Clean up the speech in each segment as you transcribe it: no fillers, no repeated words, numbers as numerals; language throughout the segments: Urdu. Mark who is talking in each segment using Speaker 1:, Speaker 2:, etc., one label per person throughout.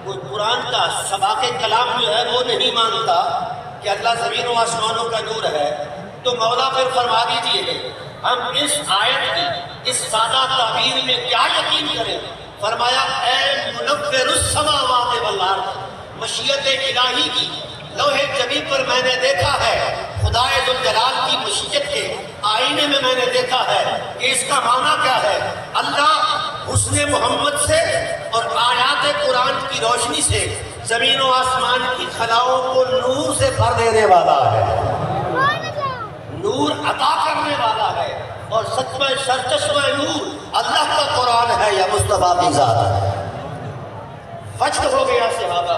Speaker 1: کوئی قرآن کا سباق کلام جو ہے وہ نہیں مانتا کہ اللہ زمین و آسمانوں کا نور ہے، تو مولا پھر فرما دیجئے ہم اس آیت کی اس سادہ تعبیر میں کیا یقین کریں؟ فرمایا اے منور السماوات والارض، مشیت الہی کی لوح جبی پر میں نے دیکھا ہے، خدائے ذوالجلال کی مشیت کے آئینے میں نے دیکھا ہے کہ اس کا معنی کیا ہے۔ اللہ حسن محمد سے اور آیات قرآن کی روشنی سے زمین و آسمان کی خلاؤں کو نور سے بھر دینے والا ہے، نور عطا کرنے والا ہے، اور سچ میں سرچشمہ نور اللہ کا قرآن ہے یا مصطفیٰ کی ذات ہے۔ وجد ہو گیا صحابہ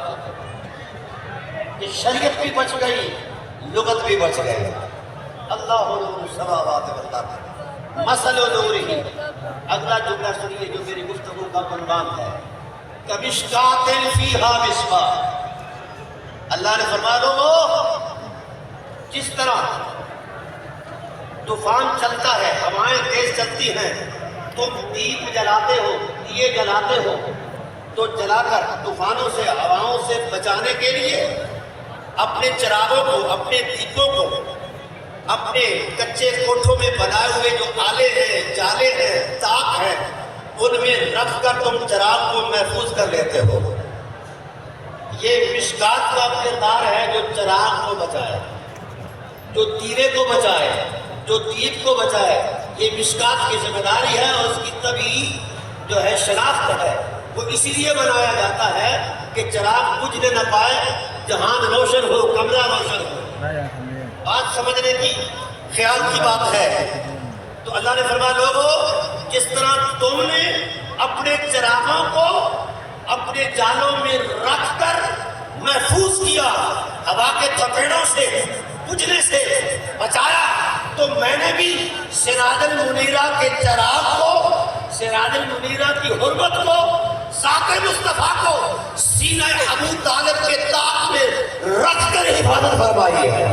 Speaker 1: کہ شریعت بھی بچ گئی، لغت بھی بچ گئی۔ اللہ نور السماوات والارض مثل نورہ، اگلا جملہ سنیے جو میری گفتگو کا عنوان ہے، کمشکات فیہا مصباح۔ اللہ نے فرمایا لوگو، جس طرح طوفان چلتا ہے، ہوائیں تیز چلتی ہیں، تم دیپ جلاتے ہو، دیے جلاتے ہو، تو جلا کر طوفانوں سے ہواؤں سے بچانے کے لیے اپنے چراغوں کو، اپنے دیپوں کو اپنے کچے کوٹھوں میں بنائے ہوئے جو آلے ہیں، جالے ہیں، تاک ہیں، ان میں رکھ کر تم چراغ کو محفوظ کر لیتے ہو۔ یہ مشکات کا کردار ہے جو چراغ کو بچائے، جو تیرے کو بچائے، جو دیپ کو بچائے۔ یہ مشکات کی ذمہ داری ہے، اور اس کی طبعی جو ہے شناخت ہے، وہ اسی لیے بنایا جاتا ہے کہ چراغ بجھنے نہ پائے، جہان روشن ہو، کمرہ روشن ہو۔ بات سمجھنے کی خیال کی بات ہے۔ تو اللہ نے فرمایا لوگو، جس طرح تم نے اپنے چراغوں کو اپنے جالوں میں رکھ کر محفوظ کیا، ہوا کے تھپیڑوں سے، بجھنے سے بچایا، تو میں نے بھی سراج المنیرہ کے چراغ کو، سراج المنیرہ کی حرمت کو، ذات مصطفیٰ کو سینہ ابو طالب کے طاق میں رکھ کر حفاظت فرمائی ہے۔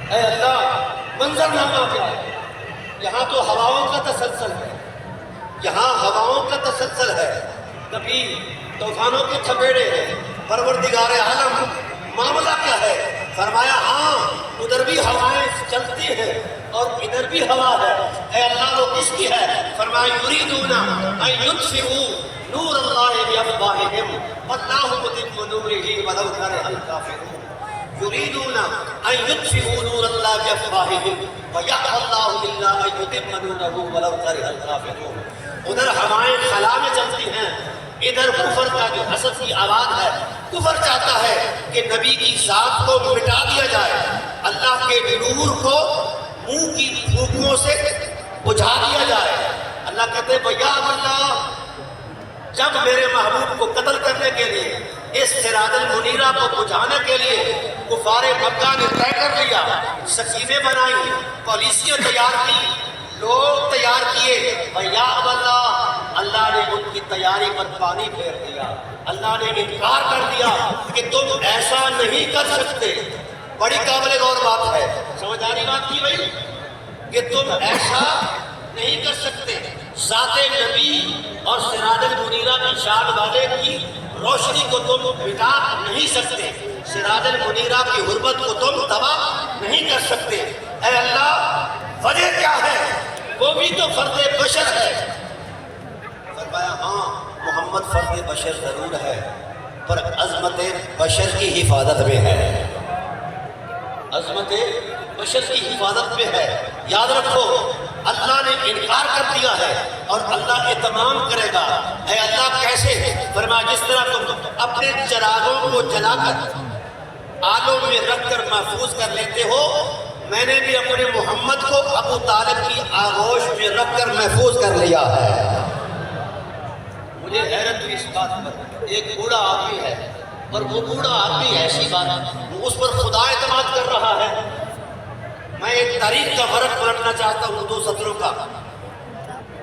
Speaker 1: اے اللہ، منظر نامہ کیا ہے؟ یہاں تو ہواؤں کا تسلسل ہے، یہاں ہواؤں کا تسلسل ہے، کبھی طوفانوں کے تھپیڑے ہیں۔ پروردگار عالم، معاملہ کیا ہے؟ فرمایا ہاں ادھر بھی ہوائیں چلتی ہیں اور ادھر بھی ہوا ہے۔ اے اللہ وہ کس کی ہے؟ فرمایا یریدون ان یطفئوا نور اللہ بافواہہم واللہ متم نورہ ولو کرہ الکافرون۔ یریدون ان یطفئوا نور اللہ بافواہہم ویأبی اللہ الا ان یتم نورہ ولو کرہ الکافرون۔ ادھر ہوائیں خلا میں چلتی ہیں، ادھر کفر کا جو حسد کی آواز ہے، کفر چاہتا ہے کہ نبی کی ذات کو مٹا دیا جائے، اللہ کے نور کو منہ کی پھوکوں سے بجھا دیا جائے۔ اللہ کہتے ہیں بھیا اللہ، جب میرے محبوب کو قتل کرنے کے لیے، اس سراج المنیرہ کو بجھانے کے لیے کفار مکہ نے طے کر لیا، سکینیں بنائی، پالیسیاں تیار کی، لوگ تیار کیے، بھیا اللہ، اللہ نے ان کی تیاری پر پانی پھیر دیا۔ اللہ نے انکار کر دیا کہ تم ایسا نہیں کر سکتے۔ بڑی قابل غور بات ہے، سمجھ آ رہی بات کی بھائی، کہ تم ایسا نہیں کر سکتے۔ ذات نبی اور سراج المنیرہ کی شان والے کی روشنی کو تم مٹا نہیں سکتے، سراج المنیرہ کی حرمت کو تم تباہ نہیں کر سکتے۔ اے اللہ، وجہ کیا ہے؟ وہ بھی تو فرد بشر ہے۔ فرمایا ہاں محمد فرد بشر ضرور ہے، پر عظمت بشر کی حفاظت میں ہے، عظمت بشر کی حفاظت میں ہے۔ یاد رکھو، اللہ نے انکار کر دیا ہے اور اللہ اہتمام کرے گا۔ اے اللہ کیسے؟ فرمایا جس طرح تم اپنے چراغوں کو جلا کر آلوں میں رکھ کر محفوظ کر لیتے ہو، میں نے بھی اپنے محمد کو ابو طالب کی آغوش میں رکھ کر محفوظ کر لیا ہے۔ مجھے حیرت ہوئی اس بات پر، ایک بوڑھا آدمی ہے، اور وہ بوڑھا آدمی ایسی بات، وہ اس پر خدا اعتماد کر رہا ہے۔ میں ایک تاریخ کا ورق پلٹنا چاہتا ہوں 2 سطروں کا۔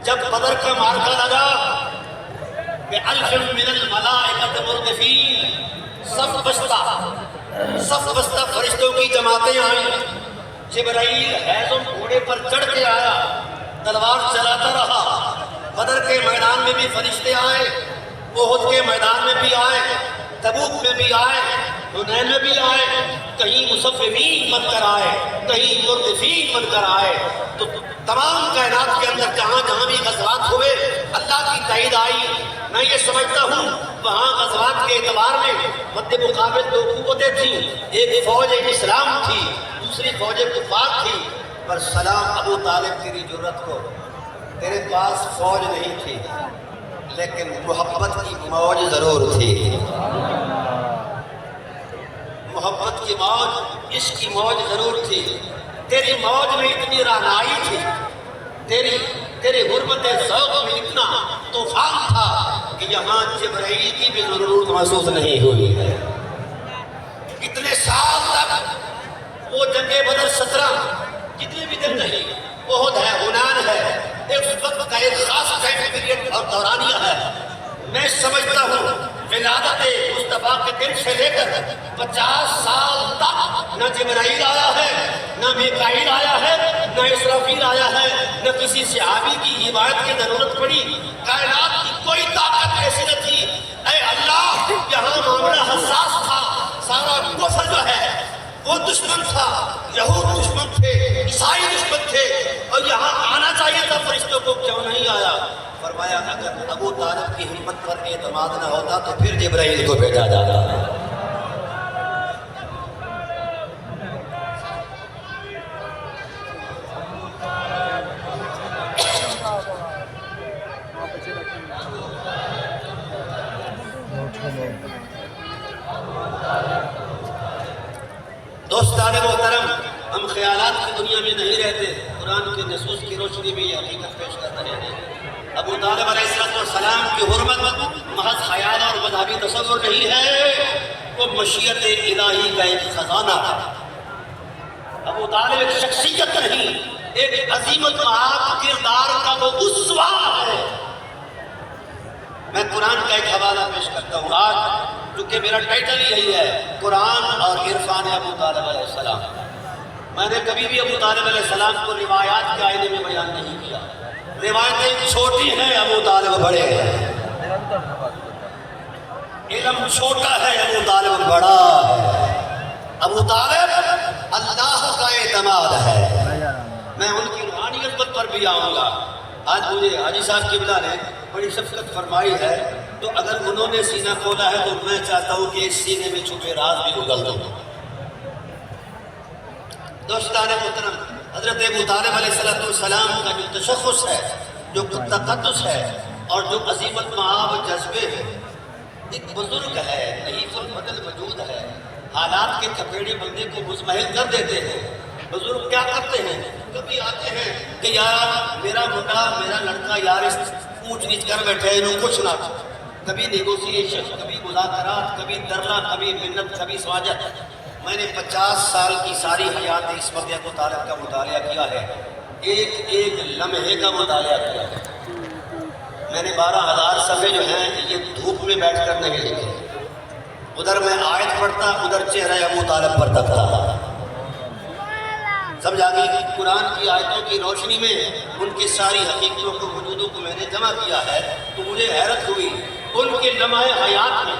Speaker 1: جب بدر کا معرکہ لگا، بِأَلْفٍ مِّنَ الْمَلَائِكَةِ مُرْدِفِينَ، صف بستہ فرشتوں کی جماعتیں آئیں۔ جبرائیل ہیضم گھوڑے پر چڑھ کے آیا، تلوار چلاتا رہا، بدر کے میدان میں بھی فرشتے آئے، احد کے میدان میں بھی آئے، تبوک میں بھی آئے، حنین میں بھی آئے، کہیں مصففین بن کر آئے، کہیں مردفین بن کر آئے۔ تو تمام کائنات کے اندر جہاں جہاں بھی غزوات ہوئے اللہ کی تائید آئی۔ میں یہ سمجھتا ہوں وہاں غزوات کے اعتبار میں مد مقابل دو قوتیں تھیں، ایک فوج اسلام تھی، دوسری فوج کفار تھی۔ پر سلام ابو طالب تیری جرت کو، تیرے پاس فوج نہیں تھی لیکن محبت کی موج ضرور تھی۔ محبت کی موج، عشق کی موج ضرور تھی۔ تیری موج میں اتنی رہنائی تھی، تیری حرمت ذوق میں اتنا طوفان تھا کہ یہاں جبرائیل کی بھی ضرورت محسوس نہیں ہوئی ہے۔ اتنے سال تک وہ جنگ بدر 17 جتنے بھی دن رہی، احد ہے، حنین ہے، ایک وقت کا ایک خاص ٹائم پیریڈ اور دورانیہ ہے۔ میں سمجھتا ہوں ولادت مصطفیٰ کے دن سے لے کر 50 سال تک نہ جبرائیل آیا ہے، نہ میکائیل آیا ہے، نہ اسرافیل آیا ہے، نہ کسی صحابی کی حمایت کی ضرورت پڑی۔ کائنات کی کوئی طاقت ایسی نہ تھی۔ اے اللہ، یہاں معاملہ حساس تھا، سارا کفر جو ہے وہ دشمن تھا، یہود دشمن تھے، عیسائی دشمن تھے، اور یہاں آنا چاہیے تھا فرشتوں کو، کیوں نہیں آیا؟ فرمایا اگر ابو طالب کی ہمت پر اعتماد نہ ہوتا تو پھر جبرائیل کو بھیجا جاتا۔ دوستان محترم، ہم خیالات کی دنیا میں نہیں رہتے، قرآن کے نصوص کی روشنی میں یہ حقیقت پیش کر رہے ہیں۔ ابو طالب علیہ السلام کی حرمت محض خیال اور مذہبی تصور نہیں ہے، وہ مشیت الہی کا ایک خزانہ ہے۔ ابو طالب ایک شخصیت نہیں، ایک عظیم المآب کردار کا وہ اسوہ ہے۔ میں قرآن کا ایک حوالہ پیش کرتا ہوں آج، کیونکہ میرا ٹائٹل یہی ہے، قرآن اور عرفان ابو طالب علیہ السلام۔ میں نے کبھی بھی ابو طالب علیہ السلام کو روایات کے آئینے میں بیان نہیں کیا۔ روایتیں چھوٹی ہیں، ابو طالب بڑے ہیں۔ علم چھوٹا ہے، ابو طالب بڑا ہے۔ ابو طالب اللہ کا اعتماد ہے۔ میں ان کی روحانیت پر بھی آؤں گا۔ آج مجھے حاجی صاحب قبلہ نے بڑی شفقت فرمائی ہے، تو اگر انہوں نے سینہ کھولا ہے تو میں چاہتا ہوں کہ اس سینے میں چھپے راز بھی اگل دوں۔ دوستان محترم، حضرت ابو طالب علیہ السلام کا جو تشخص ہے، جو تقدس ہے، اور جو عظیم المآب جذبے ہے، ایک بزرگ ہے، نحیف البدن وجود ہے، حالات کے تھپیڑے بندے کو مزمحل کر دیتے ہیں۔ بزرگ کیا کرتے ہیں؟ کبھی آتے ہیں کہ یار میرا منڈا، میرا لڑکا یار اس اونچ نیچ کر بیٹھے ہیں، انہوں کچھ نہ، کبھی نیگوسیشن، کبھی مذاکرات، کبھی دھرنا، کبھی منت، کبھی سواجت۔ میں نے 50 سال کی ساری حیات اس وقت ابو طالب کا مطالعہ کیا ہے، ایک ایک لمحے کا مطالعہ کیا ہے۔ میں نے 12,000 صفحے جو ہیں یہ دھوپ میں بیٹھ کر نہیں لکھے، ادھر میں آیت پڑھتا، ادھر چہرہ ابو طالب پر تکتا۔ سمجھا گئی کہ قرآن کی آیتوں کی روشنی میں ان کی ساری حقیقتوں کو، وجودوں کو میں نے جمع کیا ہے، تو مجھے حیرت ہوئی ان کے لمحے حیات میں،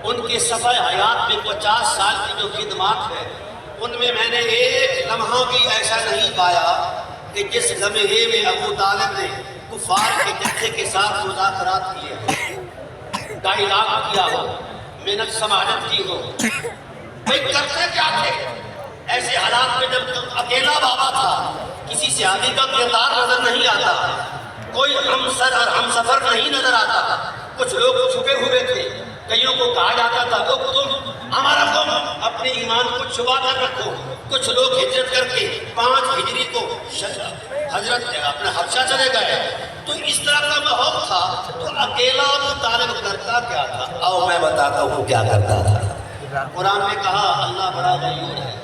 Speaker 1: ان کے صفحہ حیات میں 50 سال کی جو خدمات ہے، ان میں میں نے ایک لمحہ بھی ایسا نہیں پایا کہ جس لمحے میں ابو طالب نے کفار کے جتھے کے ساتھ مذاکرات کیے ہو، ڈائیلاگ کیا ہو، محنت سماجت کی ہو۔ بھئی کرتے کیا تھے ایسے حالات میں جب اکیلا بابا تھا، کسی صحابی کا کردار نظر نہیں آتا، کوئی ہمسر اور ہم سفر نہیں نظر آتا، کچھ لوگ چھپے ہوئے تھے، کئیوں کو کہا جاتا تھا تو تم ہمارا قوم اپنے ایمان کو چھپا کر رکھو۔ کچھ لوگ ہجرت کر کے 5 ہجری کو حضرت اپنے حبشہ چلے گئے، تو اس طرح کا ماحول تھا۔ تو اکیلا ابو طالب کرتا کیا تھا؟ آؤ میں بتاتا ہوں کیا کرتا تھا۔ قرآن میں کہا اللہ بڑا غیور ہے۔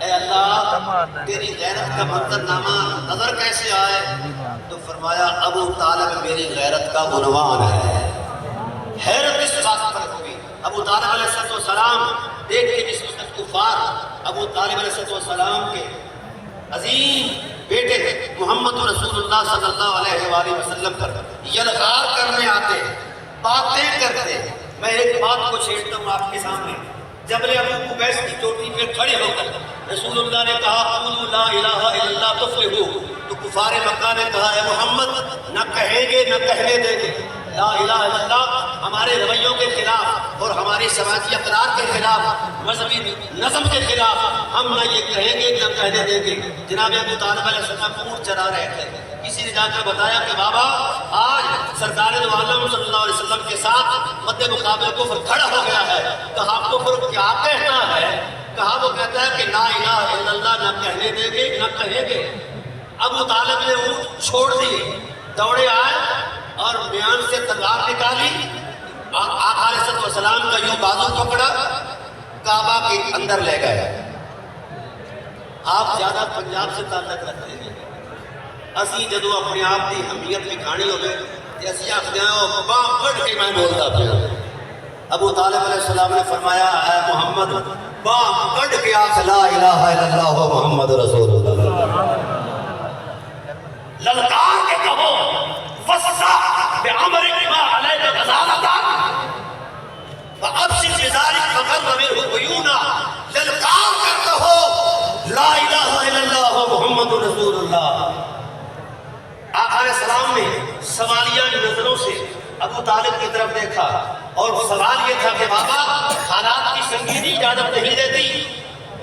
Speaker 1: اے اللہ تیری غیرت کا منظرنامہ نظر کیسے آئے؟ تو فرمایا ابو طالب میری غیرت کا عنوان ہے۔ حیرت اس بات پر ہوئی، ابو طالب علیہ السلام دیکھ کے جس وقت کفار ابو طالب علیہ السلام کے عظیم بیٹے محمد رسول اللہ صلی اللہ علیہ وآلہ وسلم پر یلغار کرنے آتے، باتیں کرتے۔ میں ایک بات کو چھیڑتا ہوں آپ کے سامنے۔ جبل ابو قبیس کی چوٹی پہ کھڑے ہو کر رسول اللہ نے کہا قولوا لا الہ الا اللہ تفلحوا، تو کفار مکہ نے کہا اے محمد نہ کہیں گے نہ کہنے دیں گے لا الہ الا اللہ، ہمارے رویوں کے خلاف اور ہماری سماجی اقدار کے خلاف، مذہبی نظم کے خلاف، ہم نہ یہ کہیں گے نہ کہنے دیں گے۔ جناب ابو طالب علیہ السلام اونٹ چرا رہے تھے، کسی نے جا کر بتایا کہ بابا آج سرکار دو عالم صلی اللہ علیہ وسلم کے ساتھ مد مقابل کفر کھڑا ہو گیا ہے۔ کہا کفر کیا کہنا ہے؟ کہا وہ کہتا ہے کہ لا الہ الا اللہ نہ کہنے دیں گے نہ کہیں گے۔ ابو طالب نے اونٹ چھوڑ دی، دوڑے آئے اور میان سے تلوار نکالی اور آقا علیہ الصلوۃ والسلام کا یوں بازو پکڑا، کعبہ کے اندر لے گئے۔ آپ زیادہ پنجاب سے تعلق رکھتے ہیں، اسی جدو اپنے آپ کی اہمیت دکھانی ہوگی تے اسی آخدے ہیں باں کڈ کے میں بولتا پیا۔ ابو طالب علیہ السلام نے فرمایا اے محمد باں کڈ کے آخ لا الہ الا اللہ محمد رسول اللہ، للکار کے کہو فصا بعمرک ما علیک غضاضتان فابشر بذلک فقر منہ عیونا، للکار کے کہو لا الہ الا اللہ محمد رسول اللہ۔ آقا علیہ السلام نے سوالیہ نظروں سے ابو طالب کی طرف دیکھا اور سوال یہ تھا کہ بابا حالات کی سنگینی اجازت نہیں دیتی،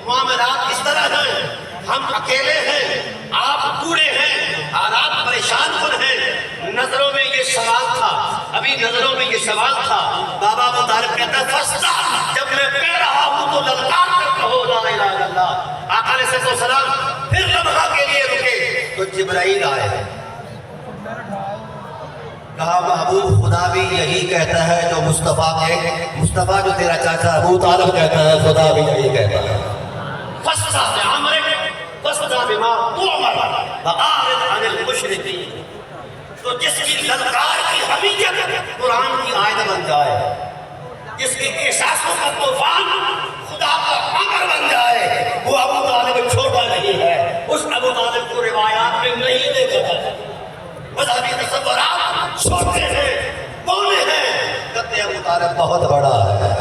Speaker 1: معاملات اس طرح ہیں، ہم اکیلے ہیں، آپ بوڑھے ہیں، حالات پریشان کن ہیں۔ نظروں میں یہ سوال تھا، ابھی نظروں میں یہ سوال تھا۔ بابا ابو طالب کہتا ہے فستا، جب میں کہہ رہا ہوں تو للکار کر کہو لا الہ الا اللہ۔ آقا علیہ السلام پھر لمحہ کے لیے رکے تو جبرائیل آئے، کہا محبوب خدا بھی یہی کہتا ہے جو مصطفیٰ مصطفیٰ جو تیرا چاچا ابو طالب کہتا ہے، خدا بھی یہی کہتا ہے۔ فَاسْتَعْ بِعَمْرِكَ فَاسْتَعْ بِمَا تُؤْمَرُ وَأَعْرِضْ عَنِ الْمُشْرِكِينَ۔ تو جس کی للکار کی حمیت قرآن کی آیت بن جائے، جس کے احساسوں کا طوفان خدا کا امر بن جائے، وہ ابو طالب چھوٹا نہیں ہے۔ اس ابو طالب کو روایات میں نہیں دیکھا جاتا، مذہبی تصورات چھوٹے ہیں، بولے ہیں، کہتے ابو طالب بہت بڑا ہے۔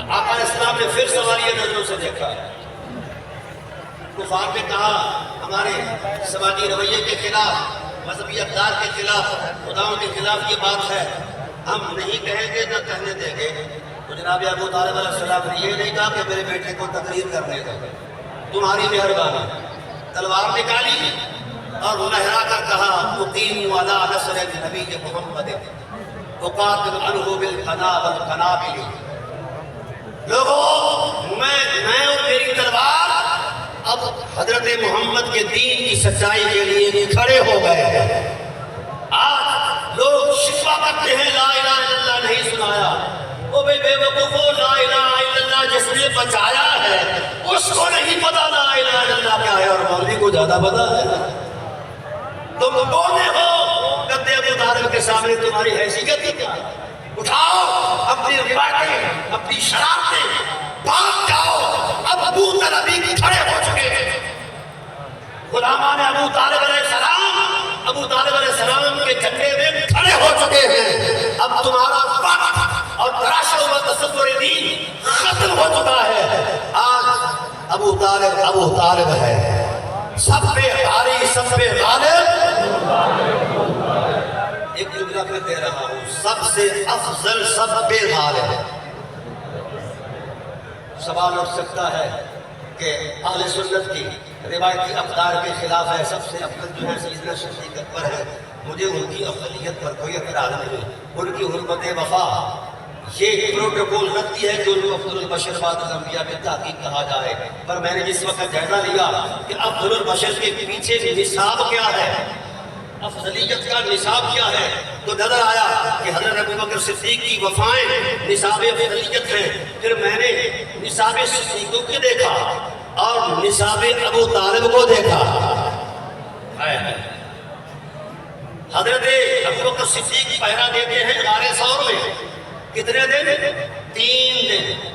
Speaker 1: آقا علیہ السلام نے پھر سوالیہ نظروں سے دیکھا، کفار نے کہا ہمارے سماجی رویے کے خلاف، مذہبی اقدار کے خلاف، خداؤں کے خلاف یہ بات ہے، ہم نہیں کہیں گے نہ کہنے دیں گے۔ تو جناب ابو طالب علیہ السلام نے یہ نہیں کہا کہ میرے بیٹے کو تقریر کرنے دو، تمہاری مہربانی۔ تلوار نکالی اور لہرا کر کہا اقیموا علی نصر النبی محمد اقاتل عنہ بالقنا والقنابل۔ لوگوں میں اور میری تلوار اب حضرت محمد کے دین کی سچائی کے لیے کھڑے ہو گئے ہیں۔ آج لوگ شکوہ کرتے ہیں لا الہ الا اللہ نہیں سنایا، او بے وقوفو لا الہ الا اللہ جس نے بچایا ہے اس کو نہیں پتا لا الہ الا اللہ کیا ہے، اور مولوی کو زیادہ پتا ہے۔ تم بولے ہو کہتے ابو طالب کے سامنے تمہاری حیثیت کیا ہے؟ اٹھاؤ اپنی روایتیں، اپنی شرارتیں، بھاگ جاؤ۔ اب ابو طالبی کھڑے ہو چکے ہیں، غلامان ابو طالب علیہ السلام ابو طالب علیہ السلام کے جھنڈے میں کھڑے ہو چکے ہیں۔ اب تمہارا وقت اور تراشا ہوا تصور دین ختم ہو چکا ہے۔ آج ابو طالب ہے، سب پہ بھاری سب پہ غالب۔ ایک جملہ پھر دے رہا ہوں، سب سے افضل سب پہ غالب۔ سوال اٹھ سکتا ہے کہ اہل سنت کی روایتی اقدار کے خلاف ہے، سب سے افضل جو ہے سیدنا صدیق اکبر ہے۔ مجھے ان کی افضلیت پر کوئی اعتراض نہیں، ان کی حرمت وفا یہ پروٹوکول رکھتی ہے کہ ان کو افضل البشر بعد الانبیاء میں تحقیق کہا جائے، پر میں نے جس وقت جائزہ لیا کہ افضل البشر کے پیچھے نصاب کیا ہے، افضلیت کا نصاب کیا ہے، تو نظر آیا کہ حضرت ابو بکر صدیق کی وفائیں نصاب افضلیت ہیں۔ پھر میں نے نصاب صدیق کو دیکھا اور نصاب ابو طالب کو دیکھا۔ حضرت ابو بکر صدیق پہرا دیتے ہیں غار ثور میں، کتنے دن؟ 3 دن۔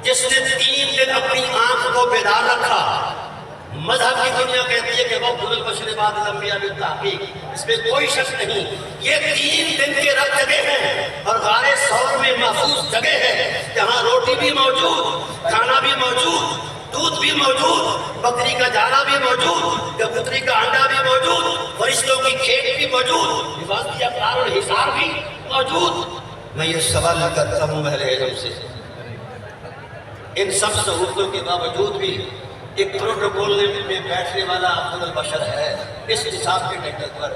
Speaker 1: جس نے 3 دن اپنی آنکھ کو بیدار رکھا، مذہب کی دنیا کہتی ہے کہ وہ البشر بعد الانبیاء بالتحقیق، اس میں کوئی شک نہیں۔ یہ 3 دن کے رب جگہ ہیں اور غار ثور میں محفوظ جگہ ہے جہاں روٹی بھی موجود، کھانا بھی موجود، دودھ بھی موجود، بکری کا جانا بھی موجود، کبوتری کا انڈا بھی موجود، فرشتوں کی کھیت بھی موجود، حفاظتی اقدار اور حصار بھی موجود۔ میں یہ سوال کرتا ہوں اہل علم سے، ان سب سہولتوں کے باوجود بھی ایک پروٹوکول میں بیٹھنے والا عبد البشر ہے اس حساب کے ٹیکل پر،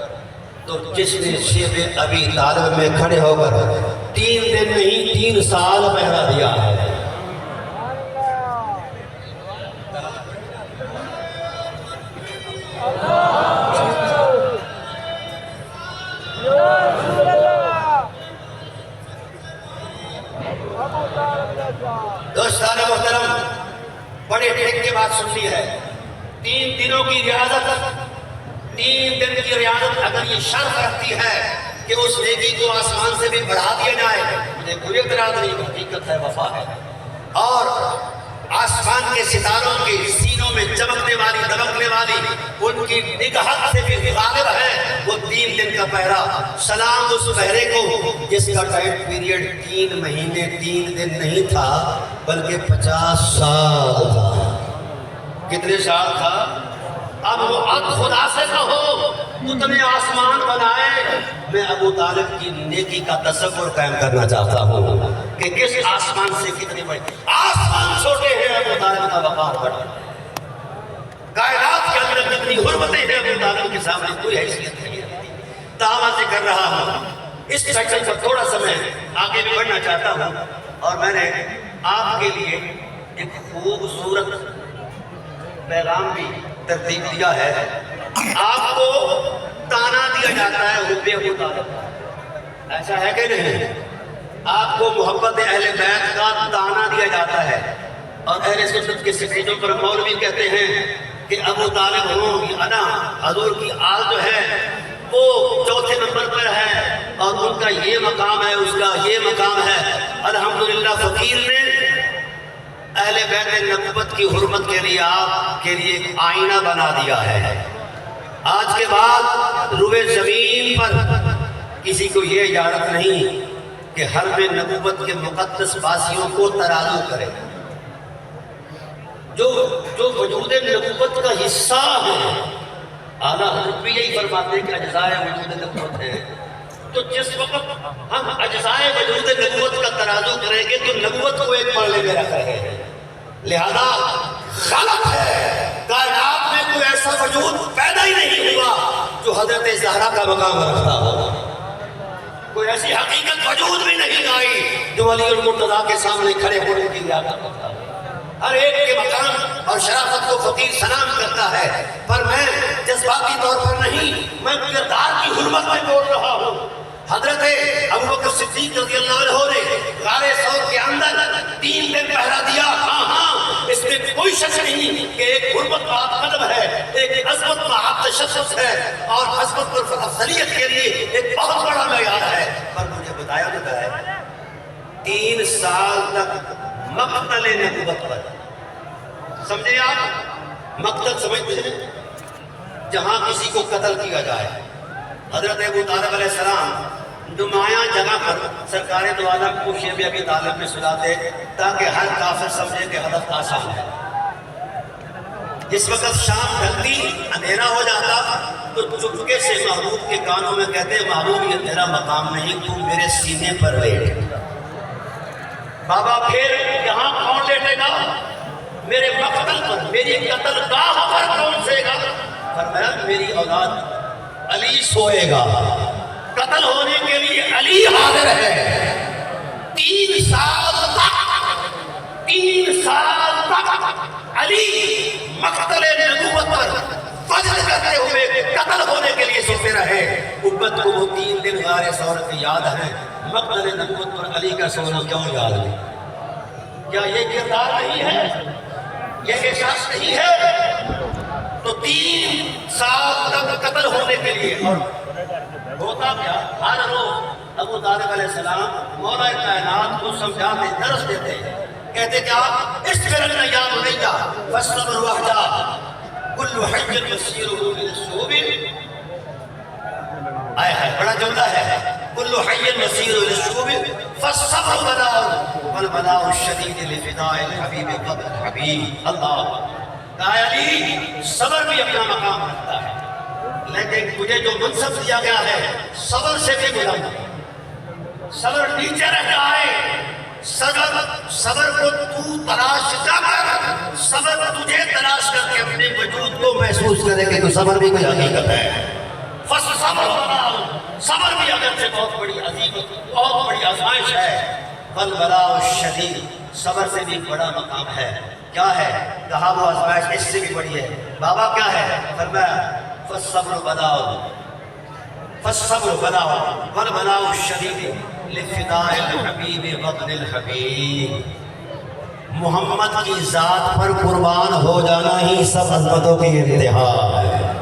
Speaker 1: تو جس نے شیب ابی طالب میں کھڑے ہو کر 3 دن نہیں 3 سال پہرا دیا ہے۔ دوستان محترم، بڑے ٹیک کے بات سننی ہے۔ 3 دنوں کی ریاضت، 3 دن کی ریاضت اگر یہ شرط رکھتی ہے کہ اس نیکی کو آسمان سے بھی بڑھا دیا جائے، مجھے کوئی اعتراض نہیں، حقیقت ہے، وفا ہے، اور آسمان کے ستاروں کے سینوں میں چمکنے والی دمکنے والی ان کی نگاہت سے بھی غالب ہے وہ 3 دن کا پہرا۔ سلام اس پہرے کو جس کا ٹائم پیریڈ 3 مہینے 3 دن نہیں تھا بلکہ 50 سال تھا۔ کتنے سال تھا؟ اب وہ خدا سے کہو اتنے آسمان بنائے، میں ابو طالب کی نیکی کا تصور قائم کرنا چاہتا ہوں کہ کس آسمان سے کتنے بڑے آسمان چھوٹے ہیں، ابو طالب کا وقار بڑا ہے۔ کائنات کے اندر کتنی حرمتیں ہیں، ابو طالب کے سامنے کوئی حیثیت نہیں ہے۔ دعویٰ سے کر رہا ہوں، اس سیکشن پر تھوڑا سا میں آگے بھی بڑھنا چاہتا ہوں، اور میں نے آپ کے لیے ایک خوبصورت پیغام بھی ترتیب دیا ہے۔ آپ کو تانا دیا جاتا ہے حب ابو طالب، ایسا ہے کہ نہیں؟ آپ کو محبت اہل بیت کا تانا دیا جاتا ہے، اور اہل سنت کے سکھیوں پر مولوی کہتے ہیں کہ ابو طالب ہوں یا انا، حضور کی آل جو ہے وہ 4تھے نمبر پر ہے، اور ان کا یہ مقام ہے، اس کا یہ مقام ہے۔ الحمدللہ فقیر نے اہل بیت نبوت کی حرمت کے لیے آپ کے لیے ایک آئینہ بنا دیا ہے۔ آج کے بعد روئے زمین پر کسی کو یہ اجازت نہیں کہ حرم نبوت کے مقدس باسیوں کو ترازو کرے۔ جو وجود نبوت کا حصہ ہے، اعلیٰ حضرت بھی یہی فرماتے ہیں کہ اجزائے وجود نبوت ہے، تو جس وقت ہم اجزائے وجود نبوت کا ترازو کریں گے تو نبوت کو ایک پڑھنے میں رکھ رہے ہیں۔ لہذا غلط ہے، کائنات میں کوئی ایسا وجود پیدا ہی نہیں ہوا جو حضرت زہرا کا مقام رکھتا ہو، کوئی ایسی حقیقت وجود بھی نہیں آئی جو علی المرتضیٰ کے سامنے کھڑے ہونے کی لیاقت رکھتا ہو۔ ہر ایک کے مقام اور شرافت کو فقیر سلام کرتا ہے، پر میں جذباتی طور پر نہیں، میں کردار کی حرمت میں بول رہا ہوں۔ حضرت ابوبکر صدیق رضی اللہ عنہ نے غار ثور کے اندر 3 دن پہرا دیا۔ ہاں، اس میں کوئی شک نہیں کہ ایک حرمت کا قدم ہے، ایک عظمت کا تشخص ہے، اور عظمت اور افضلیت کے لیے ایک بہت بڑا معیار ہے، پر مجھے بتایا جاتا ہے 3 سال تک مقتل نبوت پر، سمجھے آپ؟ مقتل سمجھتے ہیں جہاں کسی کو قتل کیا جائے۔ حضرت ابو طالب علیہ السلام نمایاں جگہ پر سرکار دو عالم کو شیب ابی طالب میں سلاتے تاکہ ہر کافر سمجھے کہ ہدف آسان ہے۔ جس وقت شام ڈھلتی اندھیرا ہو جاتا تو چپکے سے محبوب کے کانوں میں کہتے محبوب یہ تیرا مقام نہیں، تو میرے سینے پر لیٹ۔ بابا پھر یہاں کون لیٹے گا؟ میرے مقتل پر، میری قتل گاہ پر کون سوئے گا؟ فرمایا میری اولاد علی سوئے گا، قتل ہونے کے لیے علی حاضر ہے۔ 3 سال تک علی مقتل نبوت پر فجر کرتے ہوئے قتل ہونے کے لیے سوتے رہے۔ امت کو وہ 3 دن غار ثور کی یاد ہے، مقتل نبوت پر علی کا سونا کیوں یاد نہیں؟ کیا یہ کردار نہیں ہے؟ یہ احساس نہیں ہے؟ تو 3 سال تک قتل ہونے کے لیے، اور ہوتا کیا؟ ہر روز ابو طالب علیہ السلام مولا کائنات کو سمجھاتے، درس دیتے، کہتے کیا؟ اس فرن میں یاد نہیں جا فصبر وحدہ، کل حی مسیرہ للشعوب، آئے ہے بڑا جملہ ہے، کل حی مسیرہ للشعوب فالصبر بلاء والبلاء الشدید لفداء الحبیب قبل الحبیب۔ اللہ کہا علی صبر بھی اپنا مقام رکھتا ہے، لیکن تجھے جو منصب دیا گیا ہے صبر سے بھی بلند ہے، صبر نیچے رہتا ہے، صبر کو تو تلاش نہ کر، صبر تجھے تلاش کر کے اپنے وجود کو محسوس کرے کہ تو صبر بھی کوئی حقیقت ہے۔ صبر بھی اگر سے بہت بڑی عظیم، بہت بڑی آزمائش ہے، والبلاء الشدید، صبر سے بھی بڑا مقام ہے۔ کیا ہے؟ کہا وہ آزمائش اس سے بھی بڑی ہے۔ بابا کیا ہے؟ فرمایا فالصبر بلاء والبلاء الشدید لفداء الحبیب قبل الحبیب۔ محمد کی ذات پر قربان ہو جانا ہی سب عظمتوں کی انتہا ہے۔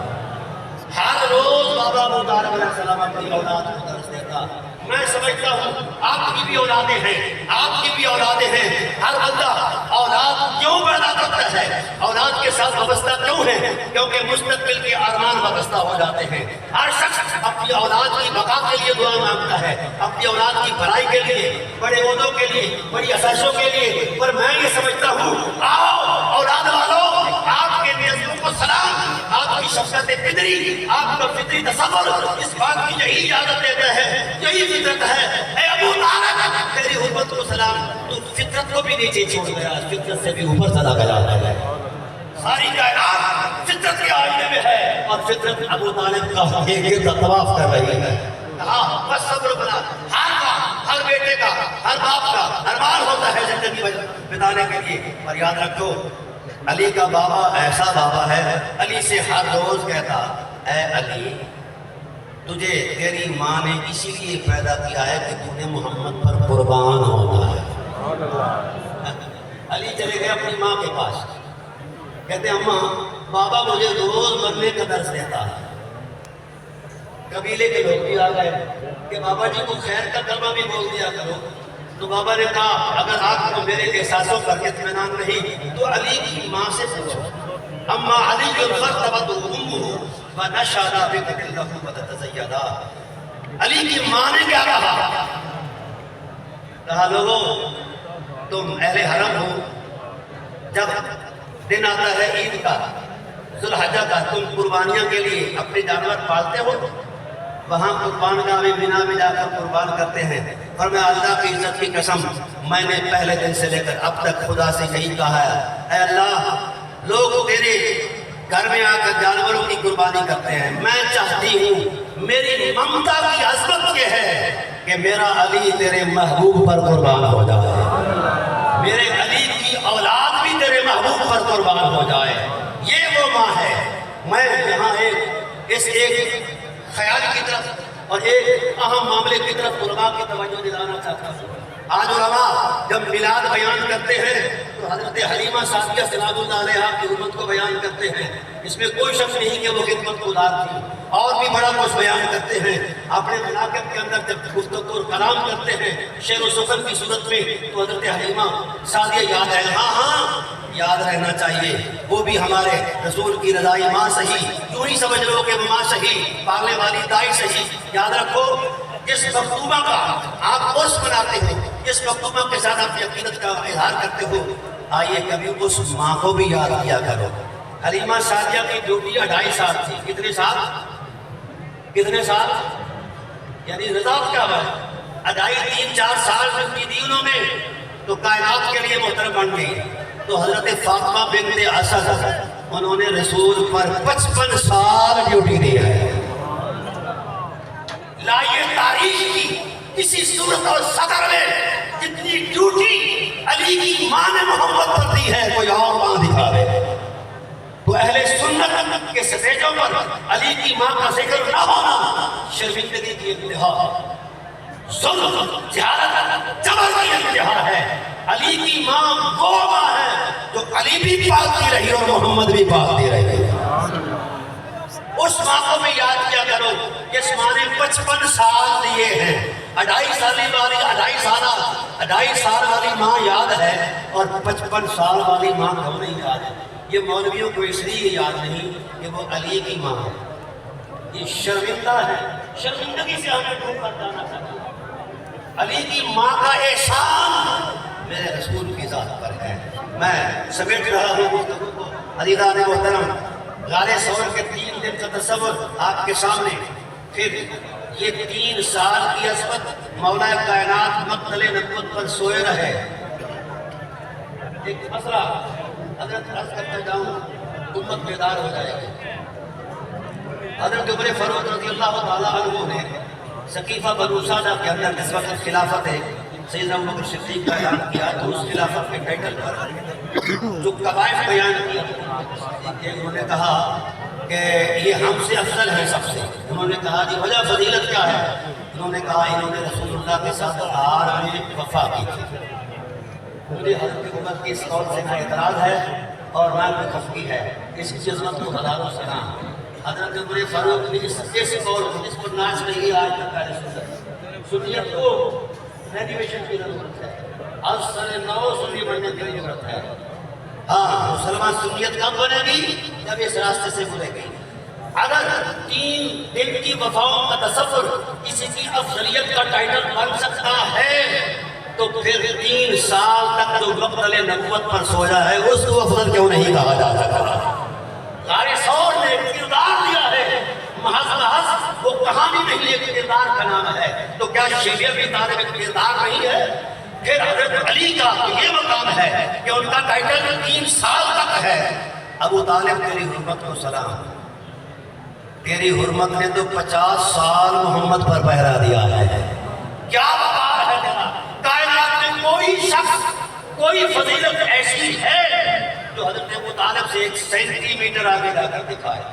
Speaker 1: ہر روز بابا ابو طالب علیہ السلام اپنی اولاد کو درس دیتا۔ میں سمجھتا ہوں آپ کی بھی اولادیں ہیں، آپ کی بھی اولادیں ہیں۔ ہر بندہ اولاد کیوں پیدا کرتا ہے؟ اولاد کے ساتھ وابستہ کیوں ہے؟ کیونکہ مستقبل کے ارمان وابستہ ہو جاتے ہیں۔ ہر شخص اپنی اولاد کی بقا کے لیے دعا مانگتا ہے، اپنی اولاد کی بھلائی کے لیے، بڑے عہدوں کے لیے، بڑی آسائشوں کے لیے۔ پر میں یہ سمجھتا ہوں آؤ اولاد والوں، آپ کے نظروں کو سلام، آپ کی شفقت فطری، آپ کا فطری تصور اس بات کی یہی اجازت دیتا ہے، یہی فطرت ہے۔ اے ابو طالب تیری حرمت کو سلام، تو فطرت کو بھی نیچے چھوڑ گیا، فطرت سے بھی اوپر چلا گیا ہے۔ ساری کائنات فطرت کے آئینے میں ہے اور فطرت ابو طالب کا گرد طواف کر رہی ہے۔ کہا بس صبر بنا، ہر بیٹے کا، ہر باپ کا ارمان ہوتا ہے زندگی بتانے کے لیے۔ اور یاد رکھو علی کا بابا ایسا بابا ہے، علی سے ہر روز کہتا اے علی تجھے تیری ماں نے اسی لیے پیدا کیا ہے کہ تو نے محمد پر قربان ہونا ہے۔ علی چلے گئے اپنی ماں کے پاس، کہتے اماں بابا مجھے روز مرنے کا درس دیتا ہے۔ قبیلے کے لوگ بھی آ گئے کہ بابا جی کو خیر کا کلمہ بھی بول دیا کرو۔ تو بابا نے کہا اگر آپ کو میرے احساسوں پر اطمینان نہیں تو علی کی ماں سے پوچھو۔ اما علی فرتبت امہ ونشأ بذکر اللہ وتزیدا۔ علی کی ماں نے کیا کہا؟ کہا لوگوں تم اہل حرم ہو، جب دن آتا ہے عید کا، ذوالحجہ کا، تم قربانیاں کے لیے اپنے جانور پالتے ہو، وہاں قربان گاہ میں مینا میں جا کر قربان کرتے ہیں۔ اور میں اللہ کی عزت کی قسم میں نے پہلے دن سے لے کر اب تک خدا سے یہی کہا ہے اے اللہ لوگ تیرے گھر میں آ کر جانوروں کی قربانی کرتے ہیں، میں چاہتی ہوں میری ممتا کی عظمت یہ ہے کہ میرا علی تیرے محبوب پر قربان ہو جائے، میرے علی کی اولاد بھی تیرے محبوب پر قربان ہو جائے۔ یہ وہ ماں ہے۔ میں یہاں ایک خیال کی طرف اور ایک اہم معاملے کی طرف علماء کی توجہ دلانا چاہتا ہوں۔ آج علماء جب میلاد بیان کرتے ہیں تو حضرت حلیمہ سعدیہ سلام اللہ علیہا کی امت کو بیان کرتے ہیں۔ اس میں کوئی شک نہیں کہ وہ خدمت گزار تھی، اور بھی بڑا کچھ بیان کرتے ہیں۔ اپنے مناقب کے اندر جب گفتگو اور کلام کرتے ہیں شعر و سخن کی صورت میں تو حضرت حلیمہ سعدیہ یاد ہے، ہاں یاد رہنا چاہیے، وہ بھی ہمارے رسول کی رضائی ماں صحیح، یوں ہی سمجھ لو کہ ماں صحیح، پالنے والی دائی صحیح۔ یاد رکھو جس مخدومہ کا آپ عرس مناتے ہو، جس مخدومہ کے ساتھ آپ عقیدت کا اظہار کرتے ہو، آئیے کبھی اس ماں کو بھی یاد کیا کرو۔ حلیمہ سعدیہ کی ڈیوٹی 2.5 سال تھی۔ کتنے سال؟ یعنی رضا کیا ہے 2.5-3-4 سال ڈیوٹی دی انہوں نے تو کائنات کے لیے محترم بن گئی۔ تو حضرت فاطمہ بنت اسد انہوں نے رسول پر 55 سال ڈیوٹی دی ہے۔ لائے تاریخ کی کسی صورت اور صدر میں جتنی ڈیوٹی علی کی ماں نے محمد پر دی ہے کوئی اور ماں دکھا دے تو اہل سنت کے سٹیجوں پر علی کی ماں کا ذکر نہ ہونا شرمندگی کی انتہا، ظلم، جہالت، جبر کی انتہا ہے۔ علی کی ماں وہ ماں ہے جو علی بھی پالتی رہی اور محمد بھی پالتی رہی۔ اس ماں کو بھی یاد کیا کرو جس ماں نے 55 سال دیے ہیں۔ 2.5 سال والی ماں یاد ہے اور 55 سال والی ماں کیوں نہیں یاد ہے؟ یہ مولویوں کو اس لیے یاد نہیں کہ وہ علی کی ماں ہے، یہ شرمندہ ہے، شرمندگی سے ہمیں ڈھونڈ کر جانا چاہیے۔ علی کی ماں کا احسان میرے رسول کی ذات پر ہے۔ میں سمیٹ رہا ہوں گفتگو کو، عزیزان محترم، غار ثور کے 3 دن کا تصور آپ کے سامنے، پھر یہ 3 سال کی عظمت، مولا کائنات مقتل نبوت پر سوئے رہے۔ ایک مسئلہ حضرت عرض کرتا جاؤں، امت بیدار ہو جائے گی۔ حضرت عمر فاروق رضی اللہ تعالیٰ عنہ نے سقیفہ بنو سعدہ کے اندر جس وقت خلافت سیدنا ابو بکر صدیق کا اعلان کیا تو اس خلافت کے ٹائٹل پر جو قواعد بیان کیا کہ انہوں نے کہا کہ یہ ہم سے افضل ہے سب سے۔ انہوں نے کہا جی وجہ فضیلت کیا ہے؟ انہوں نے کہا انہوں نے رسول اللہ کے ساتھ غار میں وفا کی تھی۔ مجھے حضرت عمر کی اس قول سے نہ اعتراض ہے اور نہ کوئی خفگی ہے، اس کی عظمت کو ہزاروں سلام۔ حضرت عمر فاروق نے اس قول کو جس پر ناچ نہیں آج تک پہلے سنیت کو ریڈیویشن کی ضرورت ہے، اب سن 9 سنی بننے کی ضرورت ہے۔ ہاں مسلمان سنیت کب بنے گی؟ جب اس راستے سے گزرے گی۔ اگر 3 دن کی وفاؤں کا تصور کسی کی افضلیت کا ٹائٹل بن سکتا ہے تو پھر 3 سال تک جو مقتل نبوت پر سویا ہے اس کو افضل کیوں نہیں کہا جا سکتا؟ غار ثور نے کردار دیا ہے، محض وہ کہانی نہیں ہے، کردار کا نام ہے۔ تو کیا شیخ ابی طالب ایک کردار نہیں ہے؟ پھر حضرت علی کا یہ مقام ہے کہ ان کا ٹائٹل 3 سال تک ہے۔ ابو طالب تیری حرمت کو سلام، تیری حرمت نے تو 50 سال محمد پر پہرا دیا ہے۔ کیا وقار ہے تیرا؟ کائنات میں کوئی شخص، کوئی فضیلت ایسی ہے جو حضرت ابو طالب سے 1 سینٹی میٹر آگے جا کر دکھائے؟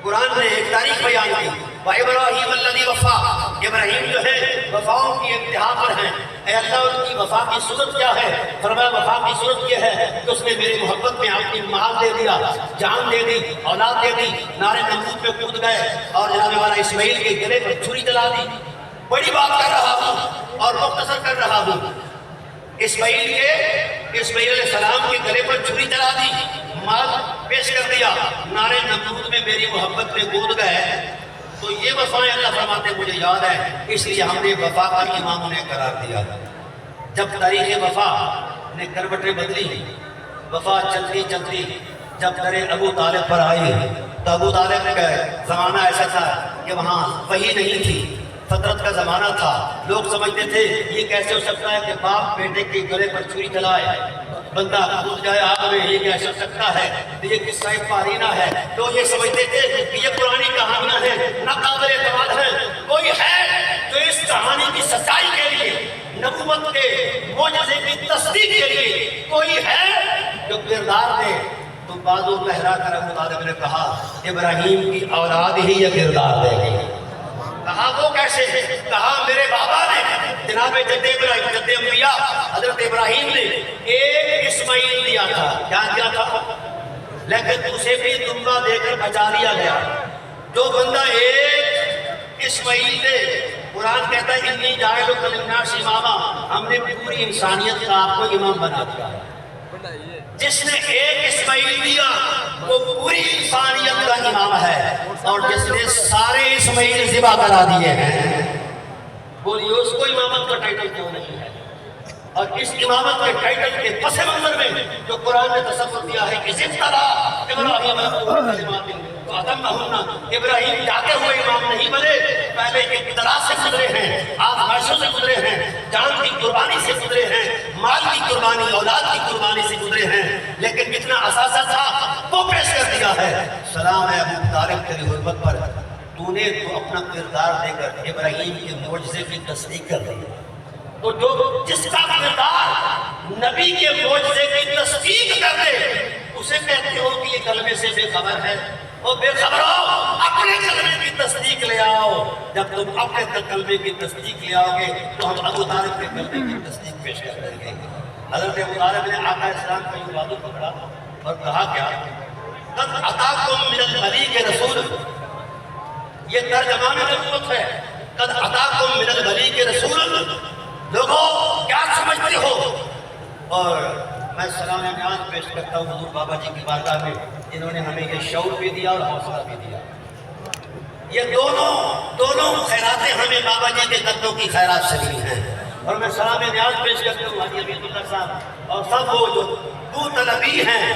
Speaker 1: قرآن نے ایک تاریخ بیان کی، وَإِبْرَاهِيمَ الَّذِي وَفَّىٰ، ابراہیم جو ہے وفاؤں کی انتہا پر ہیں۔ اے اللہ ان کی وفا کی صورت کیا ہے؟ فرمایا وفا کی صورت یہ ہے کہ اس نے میری محبت میں اپنی مال دے دیا، جان دے دی، اولاد دے دی، نارے نمرود میں کود گئے اور جناب والا اسماعیل کے گلے پر چھری چلا دی۔ بڑی بات کر رہا ہوں اور مختصر کر رہا ہوں۔ اسماعیل علیہ السلام کے گلے پر چھری چلا دی، مال پیش کر دیا، نارے نمرود میں میری محبت میں کود گئے۔ تو یہ وفائیں اللہ فرماتے مجھے یاد ہے، اس لیے ہم نے وفا کا امام انہیں قرار دیا۔ جب تاریخ وفا نے کروٹیں بدلی، وفا چلتی چلتی جب در ابو طالب پر آئی تو ابو طالب کا زمانہ ایسا تھا کہ وہاں وحی نہیں تھی، فطرت کا زمانہ تھا۔ لوگ سمجھتے تھے یہ کیسے ہو سکتا ہے کہ باپ بیٹے کے گلے پر چھری چلائے، بندہ کود جائے آگ میں، یہ کیسے ہو سکتا ہے؟ یہ قصہ پارینہ ہے۔ لوگ یہ سمجھتے تھے کہ یہ پرانی کہانیاں ہیں، نہ قابل اعتماد ہیں۔ کوئی ہے جو اس کہانی کی سچائی کے لیے، نبوت کے معجزے کی تصدیق کے لیے کوئی ہے جو کردار دے؟ تو بازو لہرا کر ابو طالب نے کہا ابراہیم کی اولاد ہی یہ کردار دے گی۔ کہا وہ کیسے؟ کہا میرے بابا نے، جناب جد ابراہیم، جد انبیاء حضرت ابراہیم نے ایک اسماعیل دیا تھا۔ کیا دیا تھا؟ لیکن اسے بھی دمبا دے کر بچا لیا گیا۔ جو بندہ ایک اسماعیل دے، قرآن کہتا ہے انی جاعلک للناس اماما، ہم نے پوری انسانیت کا آپ کو امام بنا دیا۔ جس نے ایک اسماعیل دیا وہ پوری انسانیت کا امام ہے، اور جس نے سارے اسماعیل ذبح کرا دیے ہیں، بولیے اس کو امامت کا ٹائٹل کیوں نہیں ہے؟ اور اس امامت کے ٹائٹل کے پس منظر میں جو قرآن نے تصور دیا ہے کہ ابتلا ابراہیم کلمات فاتمہن، ابراہیم جاتے ہوئے امام نہیں بنے، پہلے ابتلا سے گزرے ہیں، آزمائشوں سے گزرے ہیں، جان کی قربانی سے گزرے ہیں، مال کی قربانی، اولاد کی قربانی سے گزرے ہیں، لیکن جتنا اثاثہ تھا وہ پیش کر دیا ہے۔ سلام ہے ابو طالب تیری حرمت پر، تو نے تو اپنا کردار دے کر ابراہیم کے معجزے کی تصدیق کر دی۔ تو جو جس کا کردار نبی کے معجزے کی تصدیق کر دے اسے کہتے ہو کہ یہ کلمے سے بے خبر ہے۔ اور بے خبر ہو، اپنے کلمے کی تصدیق لے آؤ۔ جب تم اپنے کلمے کی تصدیق لے آؤ گے تو ہم ابو طالب کے کلمے کی تصدیق پیش کر دیں گے۔ حضرت ابو طالب نے آقا اسلام کا یہ وعدہ پکڑا اور کہا کیا؟ قد اتاکم من الملیک رسول، یہ ترجمان نبوت ہے۔ قد اتاکم من الملیک رسول، لوگوں کیا سمجھتے ہو؟ اور میں سلام نیاز پیش کرتا ہوں حضور بابا جی کی بارگاہ میں، جنہوں نے ہمیں یہ شعور بھی دیا اور حوصلہ بھی دیا۔ یہ دونوں خیراتیں ہمیں بابا جی کے قدموں کی خیرات سے ملی ہیں، اور میں سلام نیاز پیش کرتا ہوں حاجی عبید اللہ صاحب اور سب وہ جو بو طلبی ہیں۔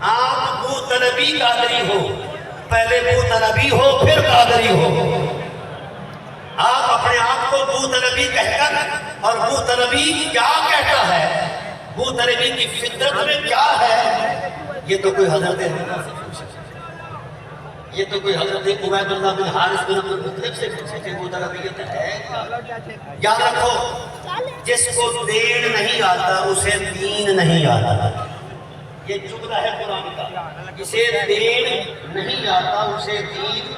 Speaker 1: آپ بو طلبی قادری ہو، پہلے بو طلبی ہو پھر قادری ہو۔ آپ اپنے آپ کو بو طلبی کہہ کر، اور بو طلبی کیا کہتا ہے، بو طلبی کی فطرت میں کیا ہے، یہ تو کوئی حضرت حمزہ سے پوچھ سکتے، یہ تو کوئی حضرت عبید اللہ بن حارث بن عبد المطلب سے پوچھ سکتے بو طلبیت ہے کیا۔ یاد رکھو، جس کو دین نہیں آتا اسے دین نہیں آتا، یہ جملہ ہے قرآن کا، اسے دین نہیں آتا اسے دین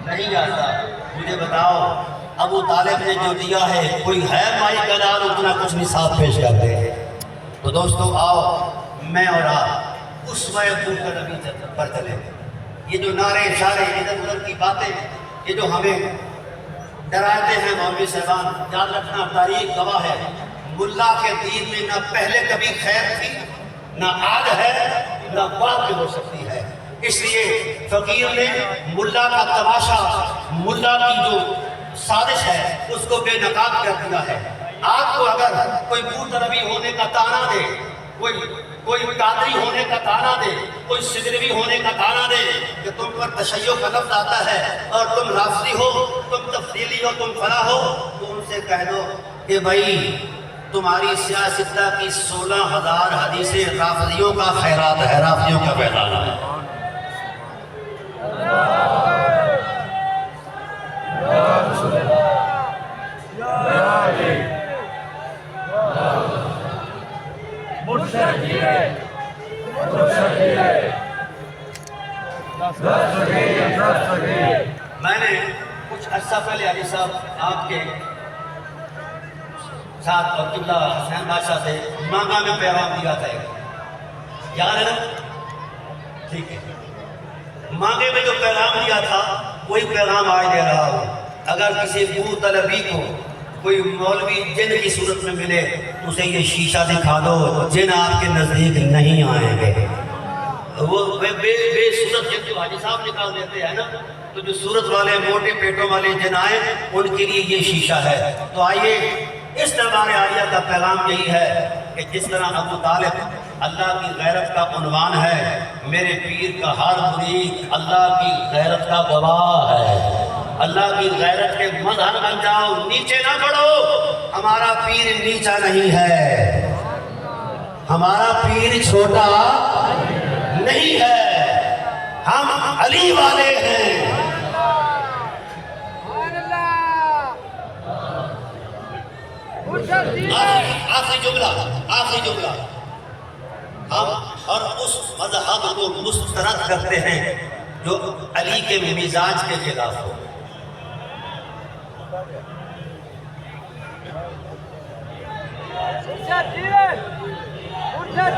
Speaker 1: نہیں آتا۔ مجھے بتاؤ ابو طالب نے جو دیا ہے کوئی ہے مائی کلال اتنا کچھ نصاب پیش کرتے ہیں؟ تو دوستو آؤ میں اور آپ اس میں ابو طلبی پر چلیں۔ یہ جو نعرے اشارے ادھر ادھر کی باتیں، یہ جو ہمیں ڈراتے ہیں مولوی صاحبان، یاد رکھنا تاریخ گواہ ہے، ملا کے دین میں نہ پہلے کبھی خیر تھی، نہ آج ہے، نہ بعد میں ہو سکتی ہے۔ اس لیے فقیر نے ملا کا تماشا، ملا کی جو سازش ہے اس کو بے نقاب کر دیا ہے۔ آپ کو اگر کوئی بو طلبی ہونے کا طعنہ دے، کوئی قادری ہونے کا طعنہ دے، کوئی سدروی ہونے کا طعنہ دے کہ تم پر تشیع کا لفظ آتا ہے اور تم رافضی ہو، تم تفضیلی ہو، تم فلاں ہو، تو ان سے کہہ دو کہ بھائی تمہاری سیاستہ کی 16,000 حدیثیں رافضیوں کا خیرات ہے، رافضیوں کا فیضانہ ہے۔ میں نے کچھ عرصہ پہلے علی صاحب آپ کے ساتھ اور قبلہ حسین بادشاہ سے مانگا میں پیغام دیا تھا، یاد ہے نا؟ ٹھیک ہے، مانگے میں جو پیغام دیا تھا وہی پیغام آج دے رہا ہوں۔ اگر کسی بو طلبی کو کوئی مولوی جن کی صورت میں ملے اسے یہ شیشہ دکھا دو، جن آپ کے نزدیک نہیں آئیں گے۔ وہ بے صورت جن کو حاجی صاحب نکال دیتے ہیں نا، تو جو صورت والے موٹے پیٹوں والے جن آئیں ان کے لیے یہ شیشہ ہے۔ تو آئیے اس دربار عالیہ کا پیغام یہی ہے کہ جس طرح ابو طالب اللہ کی غیرت کا عنوان ہے، میرے پیر کا ہر مرید اللہ کی غیرت کا گواہ ہے۔ اللہ کی غیرت کے مظہر بن جاؤ، نیچے نہ پڑو۔ ہمارا پیر نیچا نہیں ہے، ہمارا پیر چھوٹا نہیں ہے، ہم علی والے ہیں۔ آخری جملہ ہم اور اس مذہب کو مسترد کرتے ہیں جو علی کے مزاج کے خلاف ہو۔
Speaker 2: اٹھا